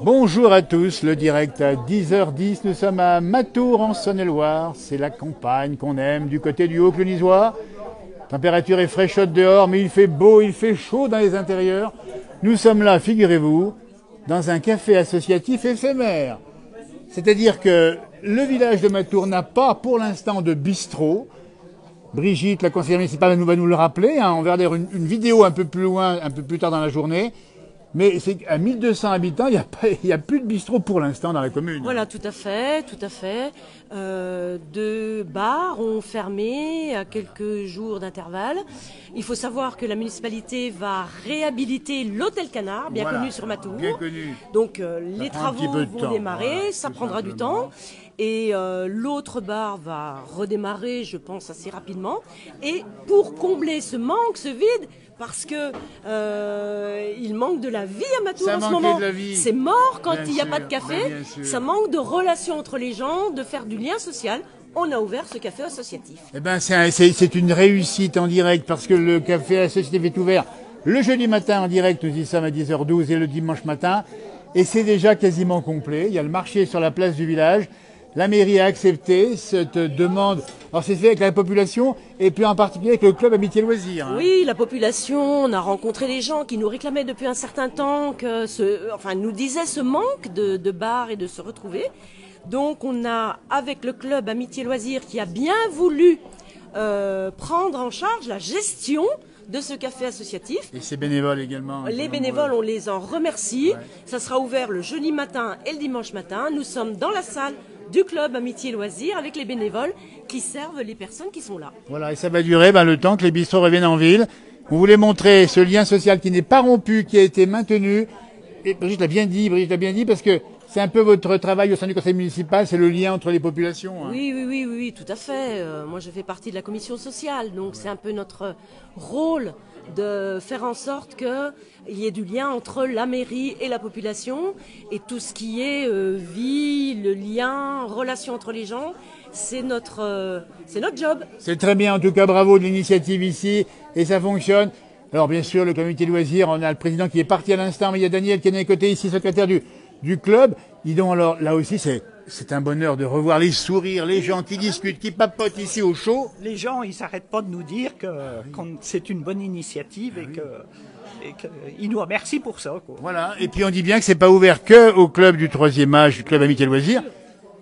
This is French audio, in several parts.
Bonjour à tous, le direct à 10h10, nous sommes à Matour en Saône-et-Loire, c'est la campagne qu'on aime du côté du Haut-Clunisois. Température est fraîchotte dehors, mais il fait beau, il fait chaud dans les intérieurs. Nous sommes là, figurez-vous, dans un café associatif éphémère. C'est-à-dire que le village de Matour n'a pas pour l'instant de bistrot. Brigitte, la conseillère municipale, va nous le rappeler. On verra d'ailleurs une vidéo un peu plus loin, un peu plus tard dans la journée. Mais c'est à 1200 habitants, il n'y a plus de bistrot pour l'instant dans la commune. Voilà, tout à fait, tout à fait. Deux bars ont fermé à quelques jours d'intervalle. Il faut savoir que la municipalité va réhabiliter l'hôtel Canard, bien connu sur Matour. Bien connu. Donc les travaux vont démarrer, ça prendra du temps. Et l'autre bar va redémarrer, je pense, assez rapidement. Et pour combler ce manque, ce vide, parce que il manque de la vie à Matour en ce moment. C'est mort quand il n'y a pas de café. Ça manque de relations entre les gens, de faire du lien social. On a ouvert ce café associatif. Eh ben, c'est une réussite en direct parce que le café associatif est ouvert le jeudi matin en direct, nous y sommes à 10h12 et le dimanche matin. Et c'est déjà quasiment complet. Il y a le marché sur la place du village. La mairie a accepté cette demande. Alors c'est fait avec la population et puis en particulier avec le club Amitié Loisirs. Oui, la population, on a rencontré les gens qui nous réclamaient depuis un certain temps, nous disaient ce manque de bars et de se retrouver. Donc on a, avec le club Amitié Loisirs qui a bien voulu prendre en charge la gestion de ce café associatif. Et ses bénévoles également. Les bénévoles, on les en remercie. Ouais. Ça sera ouvert le jeudi matin et le dimanche matin. Nous sommes dans la salle du club Amitié Loisirs avec les bénévoles qui servent les personnes qui sont là. Voilà, et ça va durer le temps que les bistrots reviennent en ville. On voulait montrer ce lien social qui n'est pas rompu, qui a été maintenu. Et Brigitte l'a bien dit, parce que c'est un peu votre travail au sein du conseil municipal, c'est le lien entre les populations. Oui, tout à fait. Moi, je fais partie de la commission sociale, donc c'est un peu notre rôle de faire en sorte qu'il y ait du lien entre la mairie et la population, et tout ce qui est vie, le lien, relation entre les gens, c'est notre job. C'est très bien, en tout cas, bravo de l'initiative ici, et ça fonctionne. Alors bien sûr, le comité de loisirs, on a le président qui est parti à l'instant, mais il y a Daniel qui est à côté ici, secrétaire du club. Dis donc, alors là aussi, c'est un bonheur de revoir les sourires, les gens qui discutent, qui papotent ici au chaud. Les gens, ils s'arrêtent pas de nous dire que c'est une bonne initiative et qu'ils nous remercient pour ça, quoi. Voilà. Et puis on dit bien que c'est pas ouvert que au club du troisième âge, du club Amitié Loisirs.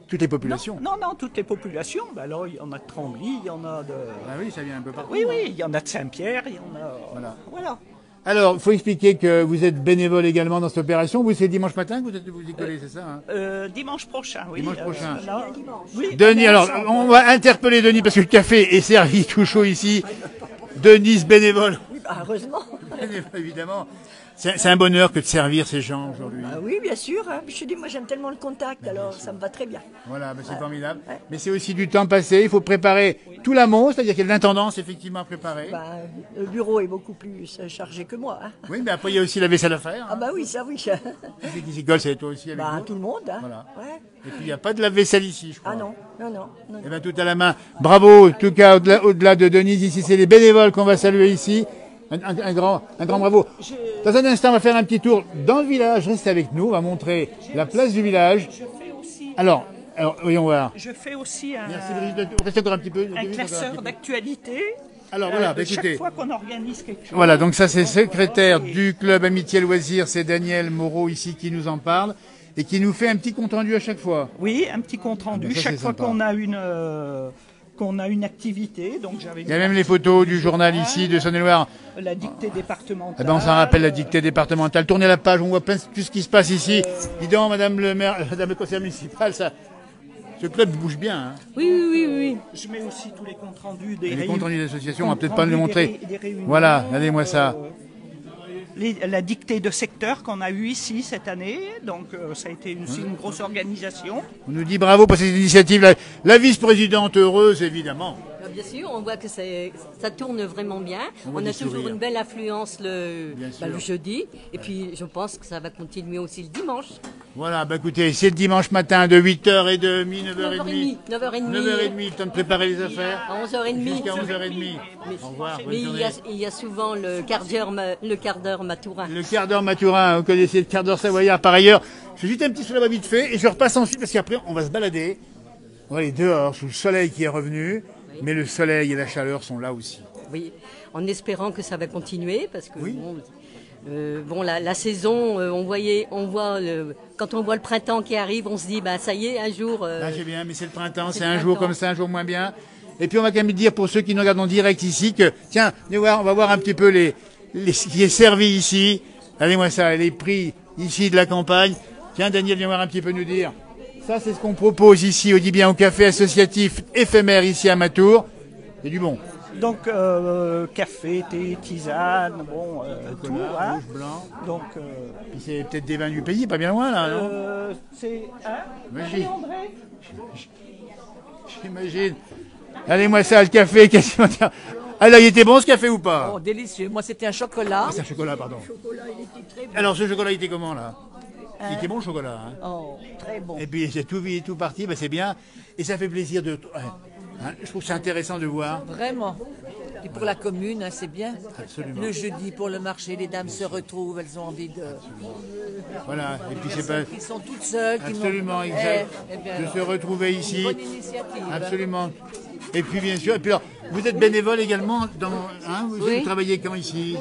Toutes les populations. Non, toutes les populations. Ben là, il y en a de Trembly, il y en a de... Ah oui, ça vient un peu partout. Oui, il y en a de Saint-Pierre, il y en a... Voilà. Alors, il faut expliquer que vous êtes bénévole également dans cette opération. Vous, c'est dimanche matin que vous y collez, c'est ça Dimanche prochain, oui. Dimanche prochain. Oui, Denis, alors, on va interpeller Denis parce que le café est servi tout chaud ici. Denis, bénévole. Oui, heureusement. Évidemment. C'est un bonheur que de servir ces gens aujourd'hui. Oui, bien sûr. Je te dis, moi j'aime tellement le contact, alors ça me va très bien. Voilà, c'est formidable. Ouais. Mais c'est aussi du temps passé. Il faut préparer tout l'amont, c'est-à-dire qu'il y a de l'intendance effectivement à préparer. Le bureau est beaucoup plus chargé que moi. Oui, mais après il y a aussi la vaisselle à faire. Ah oui, ça oui. Qui s'y colle, c'est toi aussi avec vous. Tout le monde. Voilà. Ouais. Et puis il n'y a pas de lave-vaisselle ici, je crois. Ah non. Et bien tout à la main. Bravo, en tout cas au-delà de Denise, ici c'est les bénévoles qu'on va saluer ici. Un grand bravo. Dans un instant, on va faire un petit tour dans le village. Restez avec nous, on va montrer la place du village. Alors, voyons voir. Je fais aussi Restez encore un petit peu. Un classeur d'actualité. Alors voilà, écoutez. Chaque fois qu'on organise quelque chose. Voilà, donc ça c'est secrétaire du club Amitié Loisirs, c'est Daniel Moreau ici qui nous en parle et qui nous fait un petit compte rendu à chaque fois. Oui, un petit compte rendu. Chaque fois qu'on a une activité. Donc il y a même les photos du journal ici de Saône-et-Loire. La dictée départementale. Eh ben, on s'en rappelle, la dictée départementale. Tournez la page, on voit tout ce qui se passe ici. Dis donc, madame le conseiller municipal, ce club bouge bien. Hein. Oui. Je mets aussi tous les comptes rendus des réunions. Les comptes rendus d'association, on va peut-être pas le montrer. Voilà, regardez-moi ça. La dictée de secteur qu'on a eue ici cette année, donc ça a été une grosse organisation. On nous dit bravo pour cette initiative. La vice-présidente heureuse, évidemment. Bien sûr, on voit que ça tourne vraiment bien. On a toujours une belle affluence le jeudi. Et puis je pense que ça va continuer aussi le dimanche. Voilà, bah écoutez, c'est le dimanche matin de 8h30, 9h30. 9h30. 9h30, le temps de préparer les affaires. À 11h30. Jusqu'à 11h30. Au revoir, bonne journée. Il y a souvent le quart d'heure matourin. Le quart d'heure matourin, vous connaissez le quart d'heure savoyard. Par ailleurs, je fais juste un petit sur là-bas vite fait et je repasse ensuite parce qu'après on va se balader. On va aller dehors sous le soleil qui est revenu, mais le soleil et la chaleur sont là aussi. Oui, en espérant que ça va continuer parce que Oui. la saison, quand on voit le printemps qui arrive, on se dit bah ça y est, un jour. Là j'ai bien, mais c'est le printemps, c'est c'est le un jour printemps. comme ça, un jour moins bien. Et puis on va quand même dire pour ceux qui nous regardent en direct ici que, tiens, venez voir, on va voir un petit peu ce qui est servi ici. Allez-moi ça, les prix ici de la campagne. Tiens Daniel, viens voir un petit peu nous dire. Ça c'est ce qu'on propose ici, on dit bien au café associatif éphémère ici à Matour. C'est du bon. Donc, café, thé, tisane, tout. Hein. Rouge, blanc. Donc, Puis c'est peut-être des vins du pays, pas bien loin là, non c'est. Hein, J'imagine. J'imagine. Allez-moi ça, le café, quasiment. Ah là, il était bon ce café ou pas Oh, délicieux. Moi, c'était un chocolat. Ah, c'est un chocolat, pardon. Alors, ce chocolat, il était comment, là Il était bon, le chocolat. Hein Oh, très bon. et puis, c'est tout parti, bah, c'est bien. Et ça fait plaisir de... Ouais. Hein, je trouve que c'est intéressant de voir. Vraiment. Et pour la commune, hein, c'est bien. Absolument. Le jeudi, pour le marché, les dames se retrouvent, elles ont envie de... Voilà. Et puis, c'est pas... Ils sont toutes seules. qui Absolument, n'ont- exact. bien De alors, se retrouver ici. bonne initiative. Absolument. Et puis, bien sûr... Et puis, alors, vous êtes bénévole également dans... Hein, vous travaillez quand ici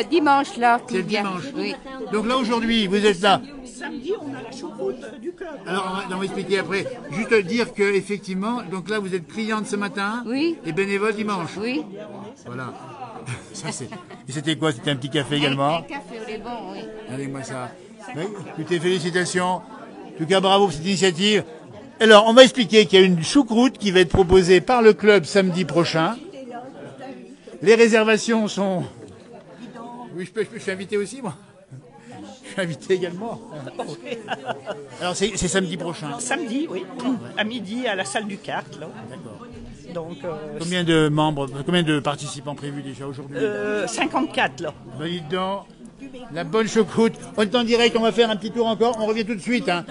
Dimanche, là, C'est le dimanche. Oui. Donc là, aujourd'hui, vous êtes là. samedi, on a la choucroute du club. Alors, on va expliquer après. Juste dire que effectivement, donc là, vous êtes cliente ce matin Oui. et bénévole dimanche. Oui. Voilà. Ça, c'est... Et c'était quoi? C'était un petit café également? Un café au lait bon, oui. Allez-moi ça. Oui, écoutez, félicitations. En tout cas, bravo pour cette initiative. Alors, on va expliquer qu'il y a une choucroute qui va être proposée par le club samedi prochain. Les réservations sont... Oui, je suis invité aussi, moi. Je suis invité également. Alors, c'est samedi prochain. Samedi, oui. À midi, à la salle du kart, là. D'accord. Donc, Combien de membres, combien de participants prévus déjà aujourd'hui 54, là. Ben, dites donc, la bonne choucroute. On est en direct, on va faire un petit tour encore. On revient tout de suite. Hein.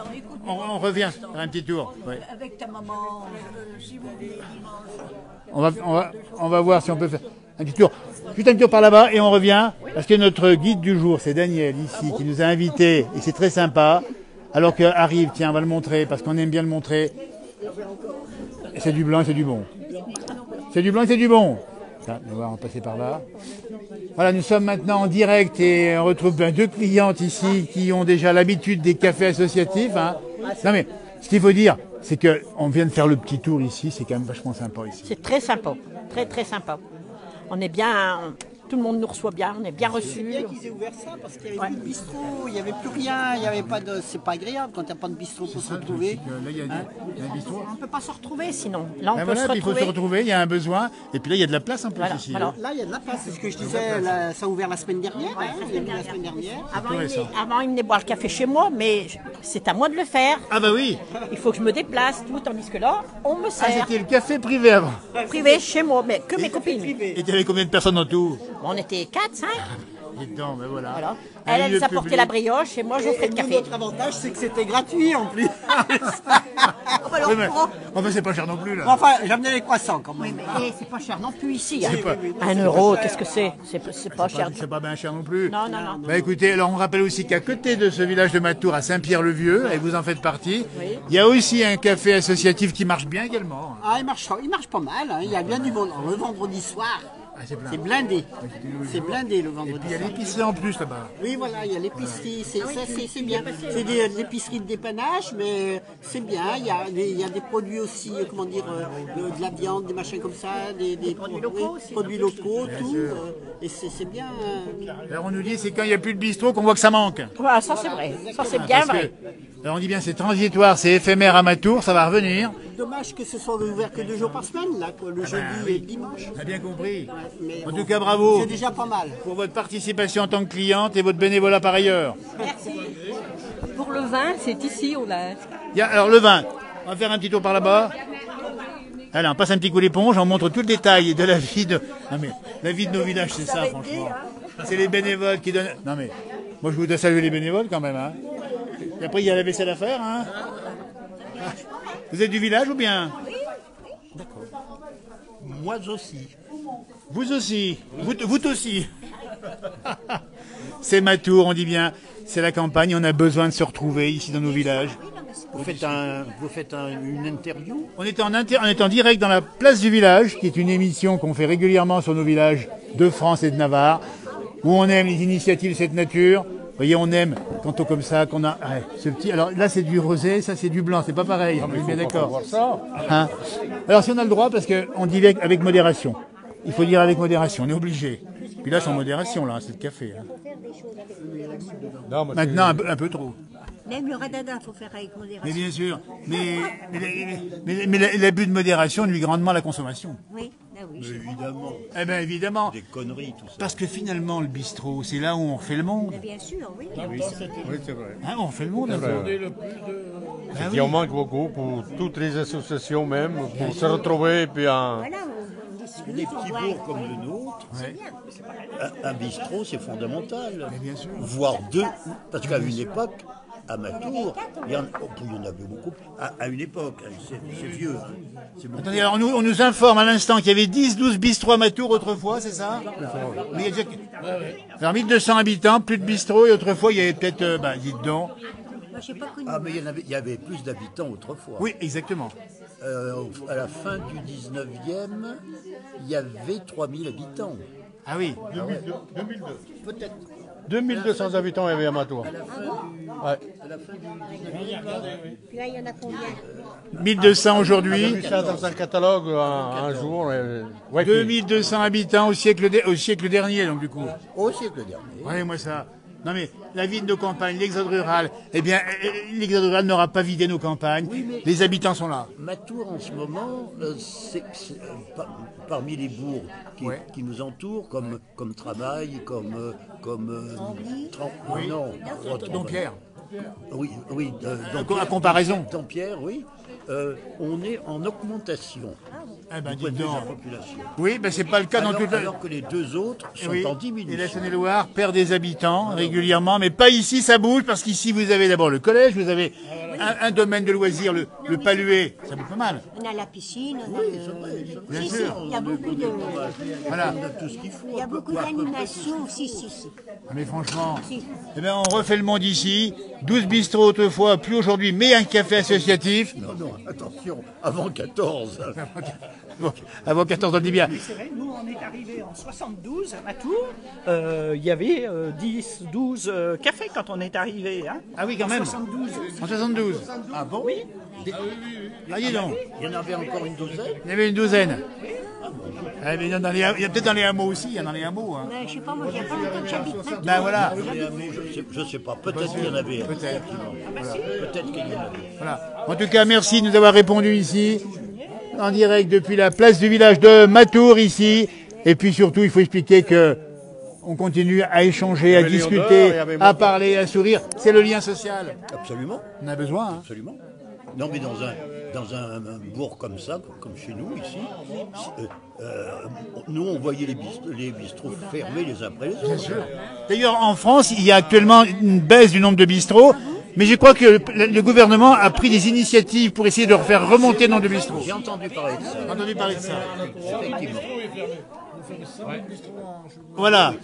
On revient faire un petit tour. Ouais. Avec ta maman, si vous voulez, On va voir si on peut faire un petit tour. Juste un petit tour par là-bas et on revient. Parce que notre guide du jour, c'est Daniel ici, qui nous a invités. Et c'est très sympa. Alors qu'arrive, tiens, on va le montrer, parce qu'on aime bien le montrer. Et c'est du blanc et c'est du bon. C'est du blanc et c'est du bon. Tiens, on va passer par là. Voilà, nous sommes maintenant en direct et on retrouve deux clientes ici qui ont déjà l'habitude des cafés associatifs. Hein. Non mais, ce qu'il faut dire, c'est qu'on vient de faire le petit tour ici, c'est quand même vachement sympa ici. C'est très sympa, très très sympa. On est bien, tout le monde nous reçoit bien, on est bien reçus. C'est bien qu'ils aient ouvert ça parce qu'il n'y avait plus de bistrot, il n'y avait plus rien, il n'y avait pas de. C'est pas agréable quand il n'y a pas de bistrot pour se retrouver. Là, il y a un bistrot. On ne peut pas se retrouver sinon. Là, on Ben peut voilà, se puis il faut se retrouver. retrouver, il y a un besoin. Et puis là, il y a de la place en plus Voilà, ici. voilà. hein. Là, il y a de la place, c'est ce que je disais, là, ça a ouvert la semaine dernière. Hein, il y a eu la semaine dernière. Avant, il venait boire le café chez moi, mais c'est à moi de le faire. Ah bah oui, Il faut que je me déplace, tout, tandis que là, on me ah, sert. c'était le café privé avant. Privé chez moi, mais que mes copines. Et tu avais combien de personnes en tout? On était 4, 5. Dites donc, ben voilà. Voilà. Un Elle, elle lieu nous apportait public. la brioche et moi, j'offrais le Nous, café. notre avantage, c'est que c'était gratuit en plus. Oui, mais, enfin, c'est pas cher non plus là. Enfin, j'amenais les croissants quand même. Et c'est pas cher non plus ici. Hein. C'est pas- 1 euro, qu'est-ce que c'est? C'est pas cher. C'est pas bien cher non plus. Non, non, non. Bah écoutez, alors on rappelle aussi qu'à côté de ce village de Matour, à Saint-Pierre-le-Vieux, et vous en faites partie, il y a aussi un café associatif qui marche bien également. Ah, il marche pas mal, hein. Il y a bien du monde. Le vendredi soir, Ah, c'est plein. c'est blindé. c'est C'est blindé le Et vendredi puis il y a soir. l'épicerie en plus là-bas. Oui, voilà, il y a l'épicerie, c'est bien. C'est de l'épicerie de dépannage, mais c'est bien. Il y a des produits aussi, comment dire, de la viande, des machins comme ça, des produits locaux aussi. Produits locaux, tout. Et c'est bien. Alors on nous dit c'est quand il n'y a plus de bistrot qu'on voit que ça manque. Voilà, ça c'est vrai. Ça c'est bien Parce vrai. que, alors on dit bien c'est transitoire, c'est éphémère à Matour, ça va revenir. Dommage que ce soit ouvert que 2 jours par semaine, là, quoi, le jeudi et le dimanche. On a bien compris. Mais En bon, tout cas, bravo c'est déjà pas mal. pour votre participation en tant que cliente et votre bénévolat par ailleurs. Pour le vin, c'est ici, on a. Alors le vin, on va faire un petit tour par là-bas. Allez, on passe un petit coup d'éponge, on montre tout le détail de la vie de... Non mais, la vie de nos villages, c'est ça, franchement. C'est les bénévoles qui donnent... Non mais, moi je voudrais saluer les bénévoles quand même, hein. Et après, il y a la vaisselle à faire, hein. Vous êtes du village ou bien? D'accord. Moi aussi. Vous aussi. Vous aussi. C'est Matour, on dit bien. C'est la campagne, on a besoin de se retrouver ici dans nos villages. Vous faites une interview? On est en direct dans la place du village, qui est une émission qu'on fait régulièrement sur nos villages de France et de Navarre, où on aime les initiatives de cette nature. Vous voyez, on aime quand on comme ça, qu'on a ce petit. Alors là, c'est du rosé, ça c'est du blanc, c'est pas pareil. On est bien d'accord. Hein? Alors si on a le droit, parce qu'on dit avec modération. Il faut dire avec modération, on est obligé. Puis là, sans modération, là, c'est le café. Hein. Non, maintenant, un peu trop. Même le radada, il faut faire avec modération. Mais bien sûr. Mais l'abus de modération nuit grandement à la consommation. Oui, ah oui. Évidemment. Eh bien, évidemment. Des conneries, tout ça. Parce que finalement, le bistrot, c'est là où on refait le monde. Mais bien sûr, oui. Oui, c'est vrai. Hein, on refait le monde. C'est qu'il en manque beaucoup pour toutes les associations même, pour se retrouver et puis Voilà, des petits bourgs comme le nôtre, un bistrot, c'est fondamental. Mais bien sûr. Voire deux, parce qu'à une époque, à Matour, il y en avait beaucoup. À une époque, c'est vieux. Hein. Attendez, alors on nous informe à l'instant qu'il y avait 10-12 bistrots à Matour autrefois, c'est ça? Mais il y a déjà... Alors 1200 habitants, plus de bistrots, et autrefois il y avait peut-être, dites donc. Ah, mais il y avait plus d'habitants autrefois. Oui, exactement. À la fin du 19e, il y avait 3000 habitants. Ah oui. 2002. Peut-être. 2200 habitants il y avait à Matour. À la fin du 19e. Puis là, il y en a combien 1200 aujourd'hui. J'ai vu ça dans un catalogue un jour. 2200 habitants au siècle dernier, donc du coup. Au siècle dernier. Oui, moi ça. Non mais la vie de nos campagnes, l'exode rural, eh bien, l'exode rural n'aura pas vidé nos campagnes. Oui, les habitants sont là. Matour en ce moment, c'est parmi les bourgs qui nous entourent, comme Tramail, comme Dompierre. Oui. À comparaison. Dompierre, oui. On est en augmentation. Eh ben, du point de vue de la donc. population. Oui, ben c'est pas le cas dans toute la... Alors que les deux autres sont en diminution. Et la Saône-et-Loire perd des habitants régulièrement, mais pas ici, ça bouge, parce qu'ici vous avez d'abord le collège, vous avez un domaine de loisirs, le Paluet, ça bouge pas mal. On a la piscine, on a Bien sûr. il y a beaucoup de... Voilà. On a tout ce qu'il faut. Il y a beaucoup d'animations aussi, Mais franchement, eh ben, on refait le monde ici, 12 bistrots autrefois, plus aujourd'hui, mais un café associatif. Non, attention, avant 14. Bon, avant 14, on dit bien. C'est vrai, nous on est arrivés en 72 à Matour, il y avait 10, 12 cafés quand on est arrivé. Hein. Ah oui, quand même. En 72. Ah bon? Oui. Ah, dis donc. Il y en avait encore une douzaine? Il y avait une douzaine. Ah, mais il y a peut-être dans les hameaux aussi, il y a dans les hameaux. Hein. Je sais pas, moi, il n'y a pas longtemps que j'habite Matour. Ben voilà. Je sais pas, peut-être qu'il y en avait. Peut-être. Voilà. Peut-être qu'il y en avait. Voilà. En tout cas, merci de nous avoir répondu ici, en direct depuis la place du village de Matour ici. Et puis surtout, il faut expliquer que on continue à échanger, à discuter, à parler, à sourire. C'est le lien social. Absolument. On a besoin. Hein. Absolument. Non, mais dans un bourg comme ça, comme chez nous ici, nous on voyait les bistrots fermés les uns après les autres. Bien sûr. D'ailleurs, en France, il y a actuellement une baisse du nombre de bistrots, mais je crois que le gouvernement a pris des initiatives pour essayer de faire remonter le nombre de bistrots. J'ai entendu parler de ça. J'ai entendu parler de ça. Effectivement. Voilà.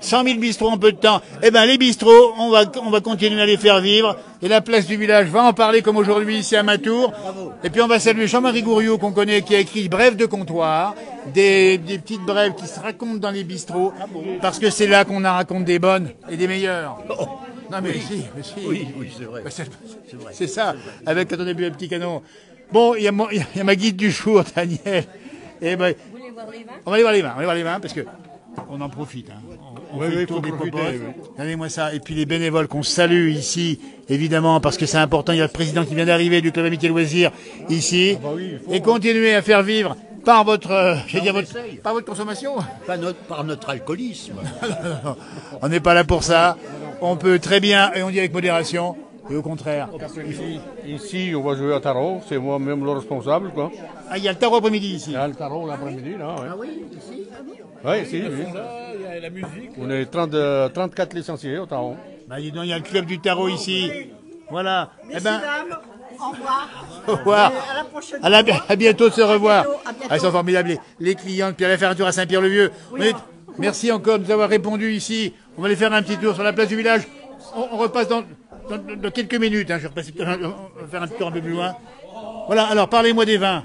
100 000 bistrots en peu de temps. Eh ben, les bistrots, on va continuer à les faire vivre. Et la place du village va en parler comme aujourd'hui ici à Matour. Et puis on va saluer Jean-Marie Gouriot qu'on connaît, qui a écrit Brèves de comptoir, des petites brèves qui se racontent dans les bistrots, parce que c'est là qu'on en raconte des bonnes et des meilleures. Non mais oui. Si. Oui, c'est vrai. C'est ça, avec quand on a bu un petit canon. Bon, il y a ma guide du jour, Daniel. Et ben, on va aller voir les vins, parce que on en profite. Hein. On fait le tour des popotes. Regardez-moi ça. Et puis les bénévoles qu'on salue ici, évidemment, parce que c'est important. Il y a le président qui vient d'arriver du Club Amitié Loisirs ici. Et continuez à faire vivre par votre, par votre consommation. Par notre alcoolisme. Non. On n'est pas là pour ça. On peut très bien, et on dit avec modération, et au contraire. Ici, on va jouer à tarot, c'est moi-même le responsable, quoi. Ah, il y a le tarot après-midi ici. Il y a le tarot l'après-midi, là, ouais. Ah oui, ici? Oui, ici, oui. Il y a la musique. On est 34 licenciés au tarot. Bah dis donc, il y a le club du tarot ici. Voilà. Messieurs, dames, au revoir. Au revoir. Et à la prochaine À bientôt de se revoir. À bientôt. Ah, ils sont formidables, les clients. Puis aller faire un tour à Saint-Pierre-le-Vieux. Merci encore de nous avoir répondu ici. On va aller faire un petit tour sur la place du village. On repasse dans quelques minutes. Hein. Je vais on va faire un tour un peu plus loin. Voilà, alors parlez-moi des vins.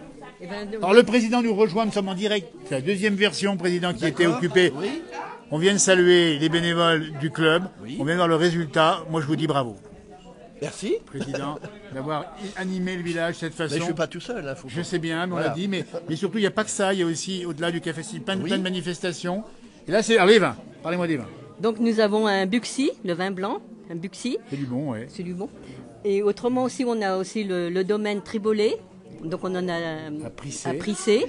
Alors le président nous rejoint, nous sommes en direct. C'est la deuxième version, président, qui était occupé. Oui. On vient de saluer les bénévoles du club. Oui. On vient de voir le résultat. Moi, je vous dis bravo. Merci. Président, d'avoir animé le village de cette façon. Mais je ne suis pas tout seul. Hein, Je sais bien, mais voilà. on l'a dit. Mais surtout, il n'y a pas que ça. Il y a aussi, au-delà du café, plein de manifestations. Et là, c'est... Alors, les vins. Parlez-moi des vins. Donc nous avons un Buxy, le vin blanc, un Buxy. C'est du bon, oui. C'est du bon. Et autrement aussi, on a aussi le domaine Tribolé. Donc on en a à Prissé.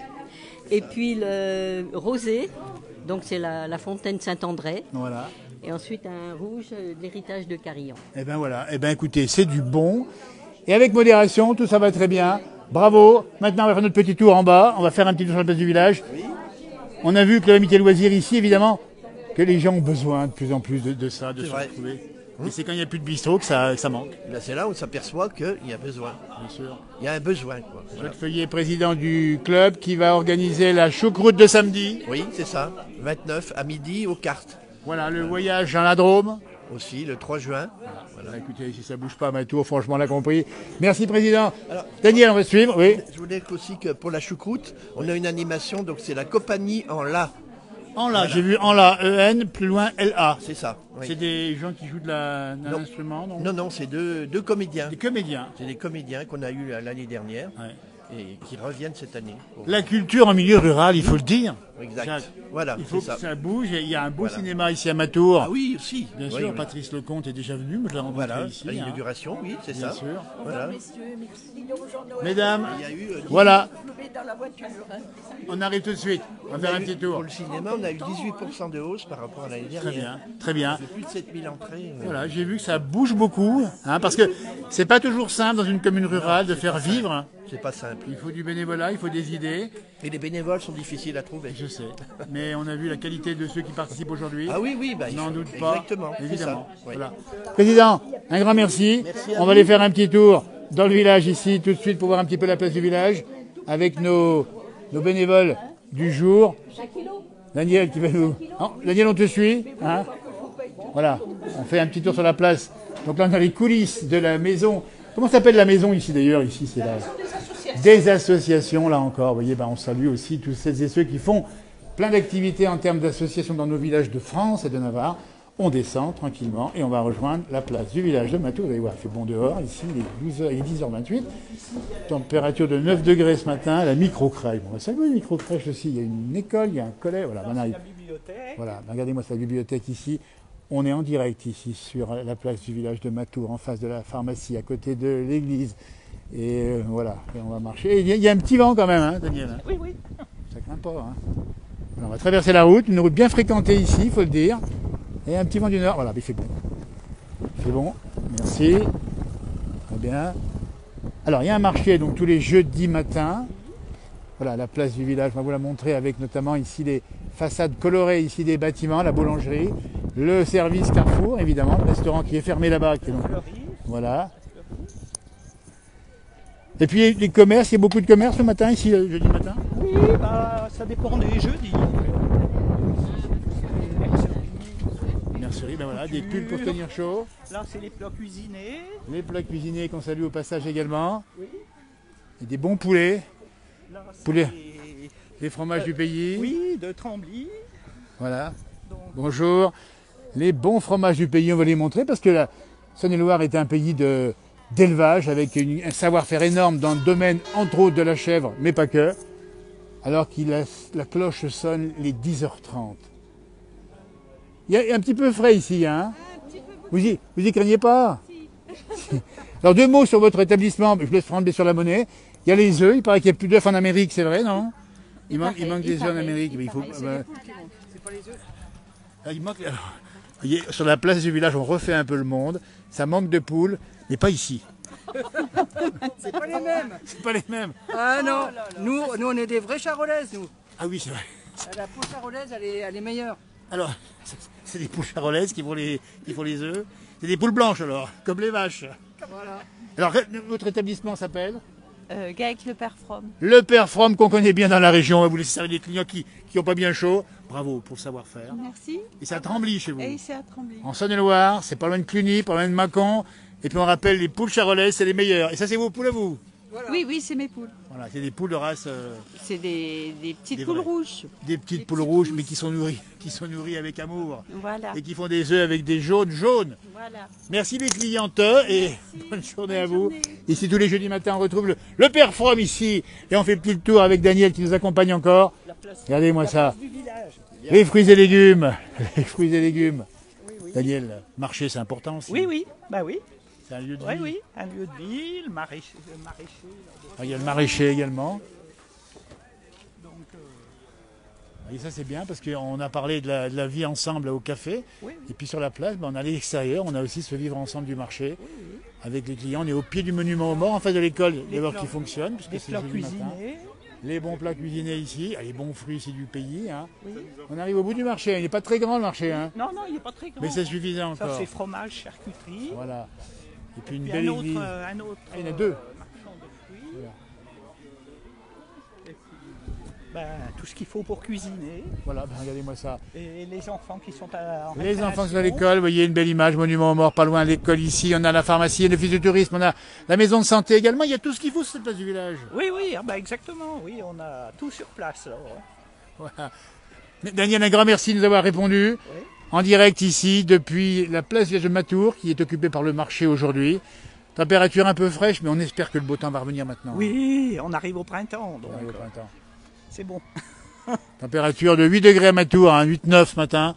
Et puis le rosé, donc c'est la fontaine Saint-André. Voilà. Et ensuite un rouge, l'héritage de Carillon. Eh ben voilà. Eh ben écoutez, c'est du bon. Et avec modération, tout ça va très bien. Bravo. Maintenant, on va faire notre petit tour en bas. On va faire un petit tour sur la place du village. On a vu que l'amitié loisir ici, évidemment, que les gens ont besoin de plus en plus de ça, de se retrouver. Et c'est quand il n'y a plus de bistrot que ça manque. Là, c'est là où on s'aperçoit qu'il y a besoin. Bien sûr. Il y a un besoin. Quoi. Voilà. Feuillet est président du club qui va organiser la choucroute de samedi. Oui, c'est ça. 29 à midi aux cartes. Voilà, le voyage dans la Drôme. Aussi, le 3 juin. Voilà. Écoutez, si ça bouge pas à ma tour, franchement, on l'a compris. Merci, président. Alors, Daniel, on va suivre. Oui. Je voulais aussi que pour la choucroute, on a une animation, donc c'est la compagnie en la. En la, j'ai vu en la, E-N, plus loin L-A. C'est ça. Oui. C'est des gens qui jouent d'un instrument, non? Non, c'est deux comédiens. Des comédiens. C'est des comédiens qu'on a eu l'année dernière et qui reviennent cette année. La culture en milieu rural, il faut le dire. Exact. Jacques. Voilà, il faut que ça bouge. Il y a un beau Voilà. cinéma ici à Matour. Ah oui, aussi. Bien sûr, Patrice Lecomte est déjà venu, je l'ai rencontré ici. À l'inauguration, oui, c'est ça. Bien sûr. Voilà. Mesdames, il y a eu, voilà. On arrive tout de suite. On va faire un petit tour. Pour le cinéma, on a eu 18% de hausse par rapport à l'année dernière. Très bien, très bien. Plus de 7000 entrées. Voilà, j'ai vu que ça bouge beaucoup, hein, parce que c'est pas toujours simple dans une commune rurale de faire vivre. C'est pas simple. Il faut du bénévolat, il faut des idées. Et les bénévoles sont difficiles à trouver. Je sais. Mais on a vu la qualité de ceux qui participent aujourd'hui. Ah oui, bah, n'en doute pas. Exactement. Évidemment. Ça, oui. Voilà. Président, un grand merci. On va aller faire un petit tour dans le village ici tout de suite pour voir un petit peu la place du village avec nos bénévoles du jour. Daniel qui va nous... Non, Daniel, on te suit, hein. Voilà, on fait un petit tour sur la place. Donc là, on a les coulisses de la maison. Comment s'appelle la maison ici d'ailleurs? Ici, c'est la... Des associations, là encore. Vous voyez, on salue aussi tous celles et ceux qui font plein d'activités en termes d'associations dans nos villages de France et de Navarre. On descend tranquillement et on va rejoindre la place du village de Matour. Vous allez voir, il fait bon dehors. Ici, il est 10h28. Température de 9 degrés ce matin. La microcrèche. Bon, ça va, une microcrèche aussi. Il y a une école, il y a un collège. Voilà, on arrive. Voilà, regardez-moi cette bibliothèque ici. On est en direct ici sur la place du village de Matour, en face de la pharmacie, à côté de l'église. Et voilà, et on va marcher. Il y a un petit vent quand même, hein, Daniel, hein. Oui, oui. Ça craint pas. Hein. Alors, on va traverser la route, une route bien fréquentée ici, il faut le dire. Et un petit vent du nord. Voilà, il fait bon. Il fait bon, merci. Très bien. Alors, il y a un marché donc tous les jeudis matins. Voilà, la place du village, on va vous la montrer avec notamment ici les façades colorées ici des bâtiments, la boulangerie, le service Carrefour, évidemment, le restaurant qui est fermé là-bas. Voilà. Et puis les commerces, il y a beaucoup de commerces le matin ici, le jeudi matin? Oui, bah, ça dépend des jeudis. Mercerie, ben voilà, des pulls pour tenir chaud. Là, c'est les plats cuisinés. Les plats cuisinés qu'on salue au passage également. Oui. Et des bons poulets. Là, poulets. Les fromages du pays. Oui, de Trembly. Voilà. Donc... Bonjour. Les bons fromages du pays, on va les montrer parce que la Saône-et-Loire est un pays d'élevage avec un savoir-faire énorme dans le domaine, entre autres, de la chèvre, mais pas que. Alors que la cloche sonne les 10h30. Il y a un petit peu frais ici, hein? Vous y craignez pas? Si. Alors 2 mots sur votre établissement, je vous laisse prendre sur la monnaie. Il y a les œufs, il paraît qu'il n'y a plus d'œufs en Amérique, c'est vrai, non? Il manque des œufs en Amérique. Mais il faut, c'est pas les œufs. Il manque, alors, vous voyez, sur la place du village, on refait un peu le monde. Ça manque de poules, mais pas ici. C'est pas les mêmes. C'est pas les mêmes. Ah non, nous on est des vraies charolaises, nous. Ah oui, c'est vrai. La poule charolaise, elle est meilleure. Alors, c'est des poules charolaises qui font les œufs. C'est des poules blanches alors, comme les vaches. Voilà. Alors, votre établissement s'appelle Gaec Le Père From. Le Père From, qu'on connaît bien dans la région. Vous laissez servir des clients qui n'ont pas bien chaud. Bravo pour le savoir-faire. Merci. Et c'est à Trembly chez vous. Et c'est à Trembly. En Saône-et-Loire, c'est pas loin de Cluny, pas loin de Mâcon. Et puis on rappelle, les poules charolaises, c'est les meilleures. Et ça, c'est vos poules à vous? Voilà. Oui, oui, c'est mes poules. Voilà, c'est des poules de race. C'est des petites poules rouges. Des petites poules rouges, mais qui sont nourries avec amour. Voilà. Et qui font des œufs avec des jaunes. Voilà. Merci les clientes et bonne journée à vous. Ici, tous les jeudis matins, on retrouve le Père From ici. Et on fait le petit tour avec Daniel qui nous accompagne encore. Regardez-moi ça. Les fruits et légumes. Les fruits et légumes. Oui. Daniel, marché, c'est important aussi. Oui, oui. Bah oui. C'est un lieu de vie. Oui, oui, un lieu de vie, le maraîcher. Il y a le maraîcher également. Donc, et ça c'est bien parce qu'on a parlé de la vie ensemble au café. Oui. Et puis sur la place, on a l'extérieur, on a aussi ce vivre ensemble du marché. Oui. Avec les clients. On est au pied du monument aux morts, en face de l'école, d'abord qui fonctionne. Les plats cuisinés. Les bons plats cuisinés ici, les bons fruits ici du pays. Hein. Oui. On arrive au bout du marché. Il n'est pas très grand le marché. Hein. Non, il n'est pas très grand. Mais c'est suffisant encore. Ça c'est fromage, charcuterie. Voilà. Et puis une et belle église. Un autre. Il y en a deux. Voilà. Tout ce qu'il faut pour cuisiner. Voilà, regardez-moi ça. Et les enfants qui sont à Les enfants qui sont à l'école, vous voyez une belle image, monument aux morts, pas loin de l'école ici. On a la pharmacie, l'office de tourisme, on a la maison de santé également. Il y a tout ce qu'il faut sur cette place du village. Oui, oui, exactement. Oui, on a tout sur place. Là, ouais. Voilà. Daniel, un grand merci de nous avoir répondu. Oui. En direct ici, depuis la place Vierge de Matour, qui est occupée par le marché aujourd'hui. Température un peu fraîche, mais on espère que le beau temps va revenir maintenant. Oui, on arrive au printemps. Donc, c'est bon. Température de 8 degrés à Matour, 8-9 ce matin.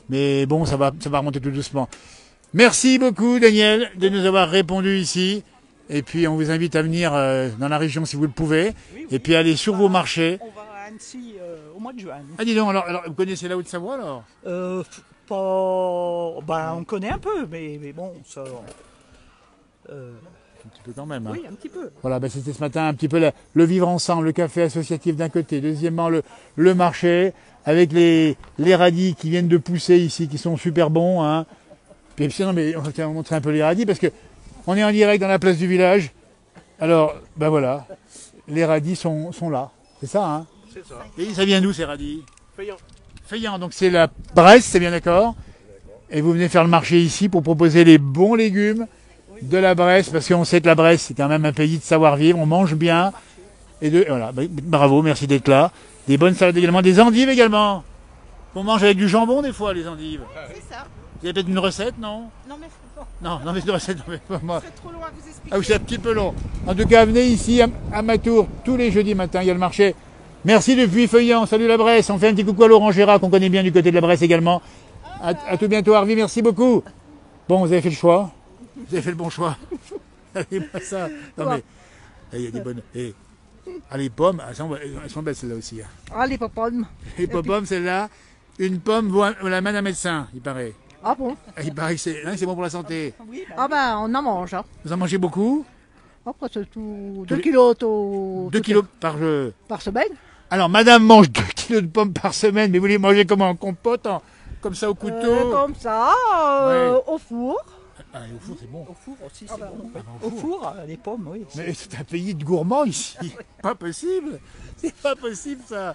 Mais bon, ça va remonter tout doucement. Merci beaucoup, Daniel, de nous avoir répondu ici. Et puis, on vous invite à venir dans la région si vous le pouvez. Oui, et puis, aller sur vos marchés. On va à Annecy au mois de juin. Ah, dis donc, alors vous connaissez la Haute-Savoie, alors on connaît un peu, mais bon, ça... un petit peu quand même. Hein. Oui, un petit peu. Voilà, c'était ce matin un petit peu le vivre ensemble, le café associatif d'un côté. Deuxièmement, le marché, avec les radis qui viennent de pousser ici, qui sont super bons. Hein. Puis sinon, mais on va montrer un peu les radis, parce que on est en direct dans la place du village. Alors, voilà, les radis sont là. C'est ça, hein? C'est ça. Et ça vient d'où ces radis? Feuillant. Feuillant, donc c'est la Bresse, c'est bien d'accord. Et vous venez faire le marché ici pour proposer les bons légumes de la Bresse, parce qu'on sait que la Bresse, c'est quand même un pays de savoir-vivre, on mange bien. Et voilà, bravo, merci d'être là. Des bonnes salades également, des endives également. On mange avec du jambon des fois, les endives. C'est ça. Vous avez peut-être une recette, non? Non, mais non, mais une recette, non, mais pas moi. C'est trop long à vous expliquer. Ah oui, c'est un petit peu long. En tout cas, venez ici à Matour, tous les jeudis matins, il y a le marché. Merci depuis Feuillant, salut la Bresse. On fait un petit coucou à Laurent Gérard, qu'on connaît bien du côté de la Bresse également. À tout bientôt, Harvey, merci beaucoup. Bon, vous avez fait le choix. Vous avez fait le bon choix. Regardez-moi ça. Non, mais il y a des bonnes. Les pommes, elles sont belles celles-là aussi. Hein. Ah, les pommes. Les pommes, celle-là. Une pomme vaut la main d'un médecin, il paraît. Ah bon? Il paraît que c'est bon pour la santé. Ah on en mange. Hein. Vous en mangez beaucoup? Après, c'est tout. 2 kilos. 2 kilos par semaine? Alors, madame mange 2 kilos de pommes par semaine, mais vous les mangez comment? En compote? Comme ça au couteau? Comme ça, au four. Au four, c'est bon. Au four aussi, c'est bon. Au four, les pommes, oui. Mais c'est un pays de gourmands ici. Pas possible. C'est pas possible, ça.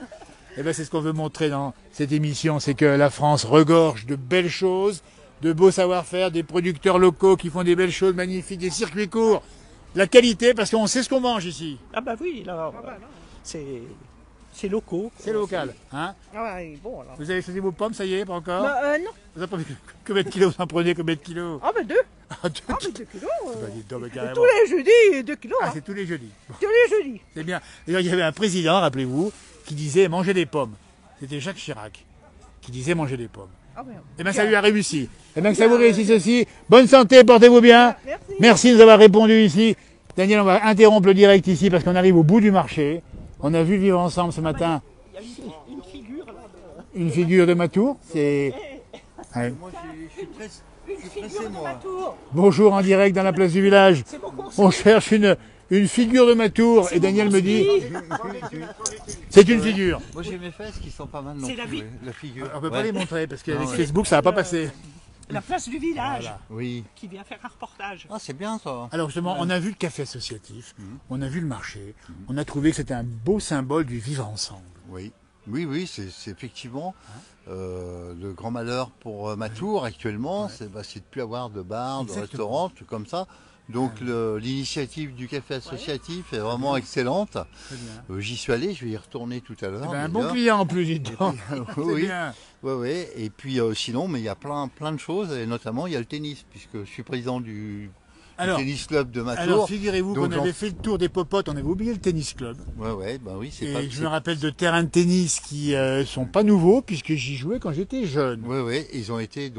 Eh bien, c'est ce qu'on veut montrer dans cette émission, c'est que la France regorge de belles choses, de beaux savoir-faire, des producteurs locaux qui font des belles choses magnifiques, des circuits courts, la qualité, parce qu'on sait ce qu'on mange ici. Ah bah oui, là, c'est locaux. C'est local, hein? Ah ouais, bon alors. Vous avez choisi vos pommes, ça y est, pas encore? Non. Vous avez pris combien de kilos vous en prenez? Combien de kilos? Ah ben 2. Ah, 2 kilos. Carrément. Tous les jeudis, 2 kilos. Ah, hein. c'est tous les jeudis. Tous les jeudis. C'est bien. D'ailleurs, il y avait un président, rappelez-vous, qui disait manger des pommes. C'était Jacques Chirac qui disait manger des pommes. Ah ouais. Eh bien, ça lui a réussi. Eh bien, que ça vous réussisse aussi. Bonne santé, portez-vous bien. Merci de nous avoir répondu ici. Daniel, on va interrompre le direct ici parce qu'on arrive au bout du marché. On a vu le vivre ensemble ce matin. Il y a une figure là. Une figure de Matour. C'est. Ouais. Moi, je suis pressé, moi. Bonjour en direct dans la place du village. On cherche une figure de Matour et Daniel me dit. C'est une figure. Moi j'ai mes fesses qui sont pas mal non plus. C'est la figure. On ne peut pas les montrer parce qu'avec Facebook ça va pas passer. la place du village, Voilà. Oui. qui vient faire un reportage. Ah, c'est bien ça. Alors justement, on a vu le café associatif, on a vu le marché, on a trouvé que c'était un beau symbole du vivre ensemble. Oui, oui, c'est effectivement le grand malheur pour Matour actuellement, c'est de ne plus avoir de bar, de restaurant, tout comme ça. Donc l'initiative du café associatif est vraiment excellente. J'y suis allé, je vais y retourner tout à l'heure. Un bon client en plus, dis-donc. Oui, bien. Ouais. Et puis sinon, mais il y a plein de choses, et notamment il y a le tennis, puisque je suis président du tennis club de Matour. Alors figurez-vous qu'on avait fait le tour des popotes, on avait oublié le tennis club. Ouais, ben oui, c'est Et pas. je me rappelle de terrains de tennis qui sont pas nouveaux, puisque j'y jouais quand j'étais jeune. Oui, ils ont été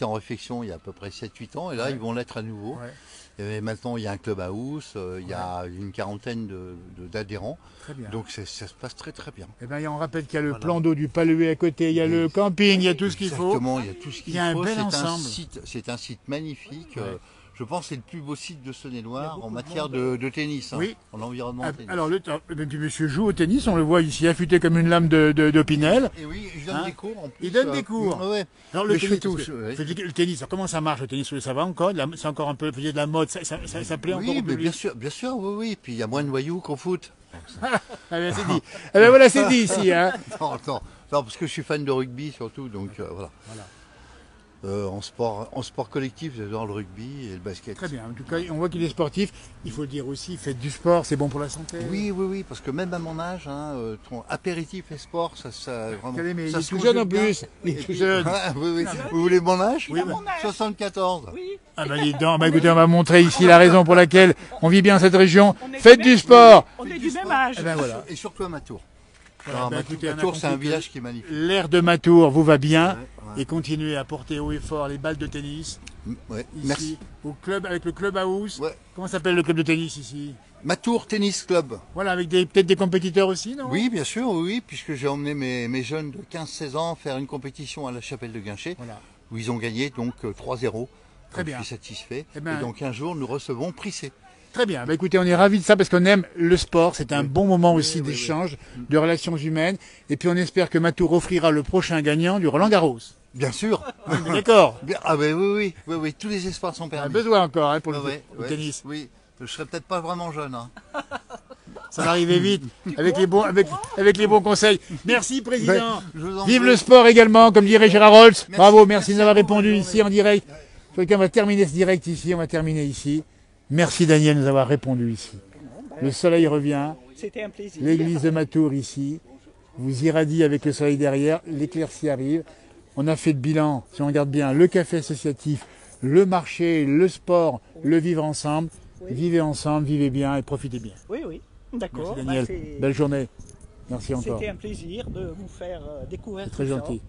en réflexion il y a à peu près 7-8 ans, et là ils vont l'être à nouveau. Et maintenant il y a un club house, il y a une quarantaine d'adhérents. Donc ça se passe très très bien. Et ben on rappelle qu'il y a le plan d'eau du Palué à côté, il y a le camping, il y a tout ce qu'il faut. Exactement, il y a tout ce qu'il faut. Il y a un bel ensemble. C'est un site magnifique. Je pense que c'est le plus beau site de Saône-et-Loire en matière de tennis, en environnement tennis. Alors, monsieur joue au tennis, on le voit ici affûté comme une lame d'Opinel. Et oui, il donne des cours en plus. Il donne des cours. Alors, le tennis, comment ça marche le tennis? Ça va encore? C'est encore un peu de la mode, ça plaît encore? Oui, mais bien sûr, oui. Et puis il y a moins de voyous qu'au foot. C'est dit. Voilà, c'est dit ici. Non, parce que je suis fan de rugby surtout, donc voilà. En sport collectif, j'adore le rugby et le basket. Très bien, en tout cas, on voit qu'il est sportif. Il faut le dire aussi, faites du sport, c'est bon pour la santé. Oui, parce que même à mon âge, ton apéritif et sport, ça vraiment. Mais ça il est tout jeune en plus. Il est tout jeune. Oui. Vous voulez mon âge? Oui, 74. Oui. Ah bah dis donc, écoutez, on va montrer ici la raison pour laquelle on vit bien cette région. Faites du sport. On est du même âge. Voilà. Et surtout à Matour. Matour, c'est un village qui est magnifique. L'air de Matour vous va bien et continuez à porter haut et fort les balles de tennis. Ici, merci. Avec le club house. Comment s'appelle le club de tennis ici? Matour Tennis Club. Voilà, avec peut-être des compétiteurs aussi, non? Oui, bien sûr, puisque j'ai emmené mes jeunes de 15-16 ans faire une compétition à la Chapelle de Guinchet, où ils ont gagné donc 3-0. Très bien. Je suis satisfait. Et donc un jour, nous recevons Prissé. Très bien. Écoutez, on est ravis de ça parce qu'on aime le sport. C'est un bon moment aussi d'échange, de relations humaines. Et puis on espère que Matour offrira le prochain gagnant du Roland Garros. Bien sûr. D'accord. Ah ben oui, tous les espoirs sont permis. On a besoin encore pour le tennis. Oui, je serai peut-être pas vraiment jeune. Ça va arriver vite avec les bons conseils. Merci président. Vive le sport également, comme dirait Gérard Holtz. Bravo, merci de nous avoir répondu ici en direct. On va terminer ce direct ici, on va terminer ici. Merci Daniel de nous avoir répondu ici. Le soleil revient. C'était un plaisir. L'église de Matour ici. Vous irradie avec le soleil derrière. L'éclaircie arrive. On a fait le bilan, si on regarde bien, le café associatif, le marché, le sport, le vivre ensemble. Vivez ensemble, vivez bien et profitez bien. Oui, d'accord. Merci Daniel. Belle journée. Merci encore. C'était un plaisir de vous faire découvrir. C'est très gentil.